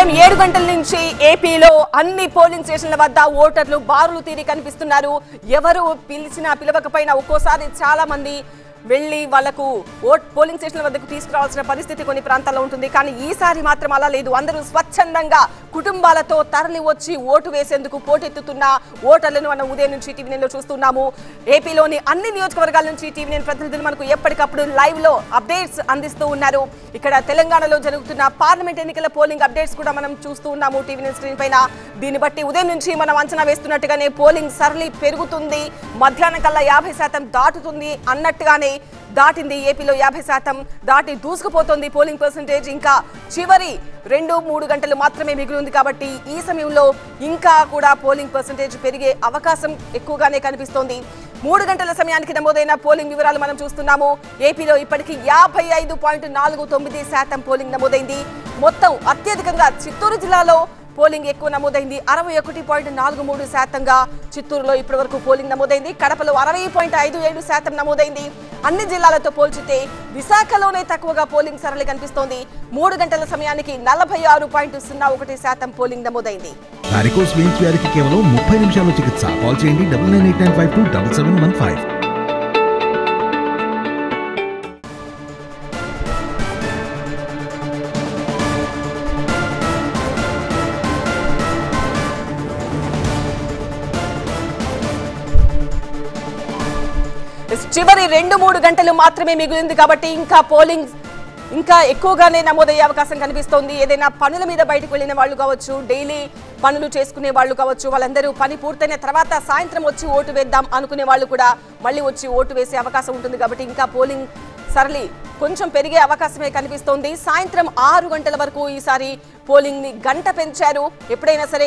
ఉదయం 7 గంటల నుంచి ఏపీలో అన్ని పోలింగ్ స్టేషన్ల వద్ద ఓటర్లు బారులు తీరి కనిపిస్తున్నారు. ఎవరు పిలవకపోయినా ఒక్కోసారి చాలా మంది వెళ్లి వాళ్లకు పోలింగ్ స్టేషన్ల వద్దకు తీసుకురావాల్సిన పరిస్థితి కొన్ని ప్రాంతాల్లో ఉంటుంది. కానీ ఈసారి మాత్రం అలా లేదు. అందరూ స్వచ్ఛందంగా కుటుంబాలతో తరలి వచ్చి ఓటు వేసేందుకు పోటెత్తుతున్న ఓటర్లను మనం ఉదయం నుంచి టీవీ నైన్లో చూస్తున్నాము. ఏపీలోని అన్ని నియోజకవర్గాల నుంచి టీవీ నైన్ ప్రతినిధులు మనకు ఎప్పటికప్పుడు లైవ్ లో అప్డేట్స్ అందిస్తూ ఉన్నారు. ఇక్కడ తెలంగాణలో జరుగుతున్న పార్లమెంట్ ఎన్నికల పోలింగ్ అప్డేట్స్ కూడా మనం చూస్తూ ఉన్నాము టీవీ నైన్ స్క్రీన్ పైన. దీన్ని బట్టి ఉదయం నుంచి మనం అంచనా వేస్తున్నట్టుగానే పోలింగ్ సరళి పెరుగుతుంది. మధ్యాహ్నం కల్లా 50% దాటుతుంది అన్నట్టుగానే దాటింది. ఏపీలో 50% దాటి దూసుకుపోతుంది పోలింగ్ పర్సెంటేజ్. ఇంకా చివరి 2-3 గంటలు మాత్రమే మిగిలి ఉంది కాబట్టి ఈ సమయంలో ఇంకా కూడా పోలింగ్ పర్సెంటేజ్ పెరిగే అవకాశం ఎక్కువగానే కనిపిస్తోంది. 3 గంటల సమయానికి నమోదైన పోలింగ్ వివరాలు మనం చూస్తున్నాము. ఏపీలో ఇప్పటికీ 55.49% పోలింగ్ నమోదైంది. మొత్తం అత్యధికంగా చిత్తూరు జిల్లాలో పోలింగ్ ఎక్కువ నమోదైంది. 61.43%గా చిత్తూరులో ఇప్పటి వరకు పోలింగ్ నమోదైంది. కడపలో 60.57% నమోదైంది. అన్ని జిల్లాలతో పోల్చితే విశాఖలోనే తక్కువగా పోలింగ్ సరళి కనిపిస్తోంది. 3 గంటల సమయానికి 46.01% పోలింగ్ నమోదైంది. వారికోస్ వెయిన్స్ వ్యాధికి కేవలం 30 నిమిషాల్లో చికిత్స. కాల్ చేయండి 9989527715. చివరి 2-3 గంటలు మాత్రమే మిగిలింది కాబట్టి ఇంకా పోలింగ్ ఇంకా ఎక్కువగానే నమోదయ్యే అవకాశం కనిపిస్తోంది. ఏదైనా పనుల మీద బయటకు వెళ్లిన వాళ్ళు కావచ్చు, డైలీ పనులు చేసుకునే వాళ్ళు కావచ్చు, వాళ్ళందరూ పని పూర్తయిన తర్వాత సాయంత్రం వచ్చి ఓటు వేద్దాం అనుకునే వాళ్ళు కూడా మళ్ళీ వచ్చి ఓటు వేసే అవకాశం ఉంటుంది. కాబట్టి ఇంకా పోలింగ్ సరళి కొంచెం పెరిగే అవకాశమే కనిపిస్తోంది. సాయంత్రం 6 గంటల వరకు ఈసారి పోలింగ్ ని గంట పెంచారు. ఎప్పుడైనా సరే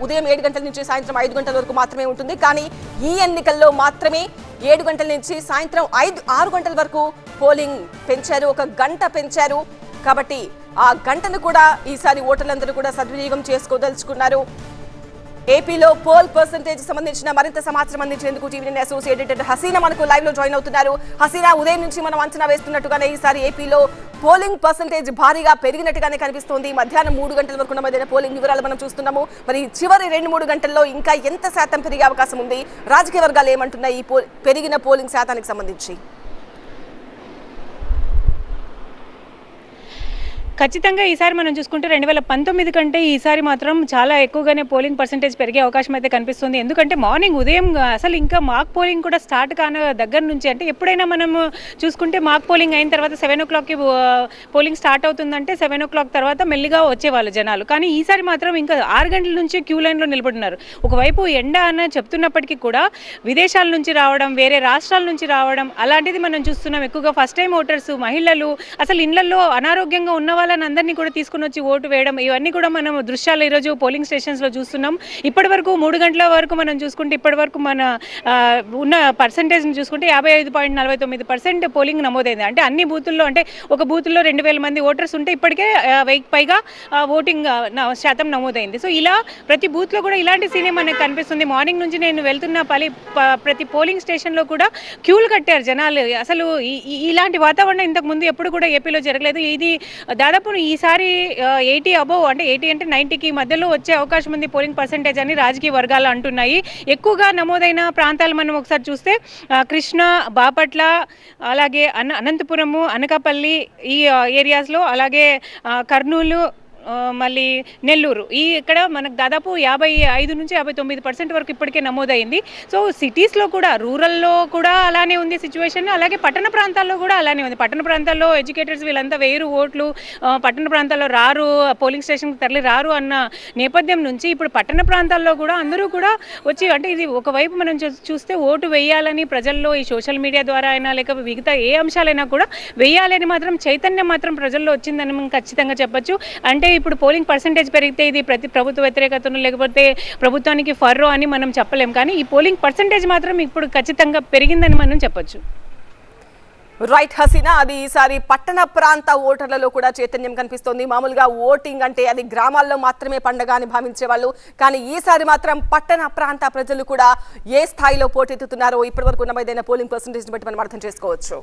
ఉదయం 7 గంటల నుంచి సాయంత్రం 5 గంటల వరకు మాత్రమే ఉంటుంది. కానీ ఈ ఎన్నికల్లో మాత్రమే 7 గంటల నుంచి సాయంత్రం 6 గంటల వరకు పోలింగ్ పెంచారు. ఒక గంట పెంచారు. కాబట్టి ఆ గంటను కూడా ఈసారి ఓటర్లందరూ కూడా సద్వినియోగం చేసుకోదలుచుకున్నారు. ఏపీలో పోల్ పర్సెంటేజ్ సంబంధించిన మరింత సమాచారం అందించేందుకు TV nine associate editor Haseena మనకు లైవ్ లో జాయిన్ అవుతున్నారు. హసీనా, ఉదయం నుంచి మనం అంచనా వేస్తున్నట్టుగానే ఈసారి ఏపీలో పోలింగ్ పర్సెంటేజ్ భారీగా పెరిగినట్టుగానే కనిపిస్తోంది. మధ్యాహ్నం 3 గంటల వరకు నమోదైన పోలింగ్ వివరాలు మనం చూస్తున్నాము. మరి చివరి 2-3 గంటల్లో ఇంకా ఎంత శాతం పెరిగే అవకాశం ఉంది? రాజకీయ వర్గాలు ఏమంటున్నాయి ఈ పెరిగిన పోలింగ్ శాతానికి సంబంధించి? ఖచ్చితంగా ఈసారి మనం చూసుకుంటే 2019 కంటే ఈసారి మాత్రం చాలా ఎక్కువగానే పోలింగ్ పర్సెంటేజ్ పెరిగే అవకాశం అయితే కనిపిస్తుంది. ఎందుకంటే మార్నింగ్ ఉదయం అసలు ఇంకా మాక్ పోలింగ్ కూడా స్టార్ట్ కాని దగ్గర నుంచి, అంటే ఎప్పుడైనా మనం చూసుకుంటే మాక్ పోలింగ్ అయిన తర్వాత 7 o'clockకి పోలింగ్ స్టార్ట్ అవుతుందంటే 7 o'clock తర్వాత మెల్లిగా వచ్చేవాళ్ళు జనాలు. కానీ ఈసారి మాత్రం ఇంకా 6 గంటల నుంచి క్యూ లైన్లో నిలబడినారు. ఒకవైపు ఎండ అని చెప్తున్నప్పటికీ కూడా విదేశాల నుంచి రావడం, వేరే రాష్ట్రాల నుంచి రావడం అలాంటిది మనం చూస్తున్నాం. ఎక్కువగా ఫస్ట్ టైం ఓటర్స్, మహిళలు, అసలు ఇళ్లలో అనారోగ్యంగా ఉన్న వాళ్ళని అందరినీ కూడా తీసుకుని వచ్చి ఓటు వేయడం, ఇవన్నీ కూడా మనం దృశ్యాలు ఈరోజు పోలింగ్ స్టేషన్స్లో చూస్తున్నాం. ఇప్పటి వరకు 3 గంటల వరకు మనం చూసుకుంటే ఇప్పటి వరకు మన ఉన్న పర్సంటేజ్ని చూసుకుంటే 55.49% పోలింగ్ నమోదైంది. అంటే అన్ని బూతుల్లో, అంటే ఒక బూతుల్లో 2000 మంది ఓటర్స్ ఉంటే ఇప్పటికే 1000కి పైగా ఓటింగ్ శాతం నమోదైంది. సో ఇలా ప్రతి బూత్లో కూడా ఇలాంటి సీనే మనకు కనిపిస్తుంది. మార్నింగ్ నుంచి నేను వెళ్తున్న ప్రతి పోలింగ్ స్టేషన్లో కూడా క్యూలు కట్టారు జనాలు. అసలు ఇలాంటి వాతావరణం ఇంతకు ముందు ఎప్పుడు కూడా ఏపీలో జరగలేదు. ఇది దాదాపు ఈసారి 80 అబోవ్, అంటే 80 అంటే 90కి మధ్యలో వచ్చే అవకాశం ఉంది పోలింగ్ పర్సెంటేజ్ అని రాజకీయ వర్గాలు అంటున్నాయి. ఎక్కువగా నమోదైన ప్రాంతాలు మనం ఒకసారి చూస్తే కృష్ణా, బాపట్ల, అలాగే అనంతపురము, అనకాపల్లి ఈ ఏరియాస్లో, అలాగే కర్నూలు, మళ్ళీ నెల్లూరు, ఇక్కడ మనకు దాదాపు 55 నుంచి 59% వరకు ఇప్పటికే నమోదైంది. సో సిటీస్లో కూడా, రూరల్లో కూడా అలానే ఉంది సిచ్యువేషన్. అలాగే పట్టణ ప్రాంతాల్లో కూడా అలానే ఉంది. పట్టణ ప్రాంతాల్లో ఎడ్యుకేటర్స్ వీళ్ళంతా వేరు ఓట్లు పట్టణ ప్రాంతాల్లో రారు, పోలింగ్ స్టేషన్కి తరలి రారు అన్న నేపథ్యం నుంచి ఇప్పుడు పట్టణ ప్రాంతాల్లో కూడా అందరూ కూడా వచ్చి, అంటే ఇది ఒకవైపు మనం చూస్తే ఓటు వేయాలని ప్రజల్లో ఈ సోషల్ మీడియా ద్వారా అయినా లేక మిగతా ఏ అంశాలైనా కూడా వేయాలని మాత్రం చైతన్యం మాత్రం ప్రజల్లో వచ్చిందని మనం ఖచ్చితంగా చెప్పొచ్చు. అంటే ఇప్పుడు పోలింగ్ పర్సెంటేజ్ పెరిగితే ఇది ప్రతి ప్రభుత్వ వ్యతిరేకతను లేకపోతే ప్రభుత్వానికి ఫర్రో అని మనం చెప్పలేం. కానీ ఈ పోలింగ్ పర్సెంటేజ్ మాత్రం ఇప్పుడు ఖచ్చితంగా పెరిగిందని మనం చెప్పొచ్చు. రైట్ హసీనా, అది ఈసారి పట్టణ ప్రాంత ఓటర్లలో కూడా చైతన్యం కనిపిస్తోంది. మామూలుగా ఓటింగ్ అంటే అది గ్రామాల్లో మాత్రమే పండగ అని భావించేవాళ్ళు. కానీ ఈసారి మాత్రం పట్టణ ప్రాంత ప్రజలు కూడా ఏ స్థాయిలో పోటెత్తుతున్నారో ఇప్పటివరకు నమోదైన పోలింగ్ పర్సెంటేజ్ బట్టి మనం అర్థం చేసుకోవచ్చు.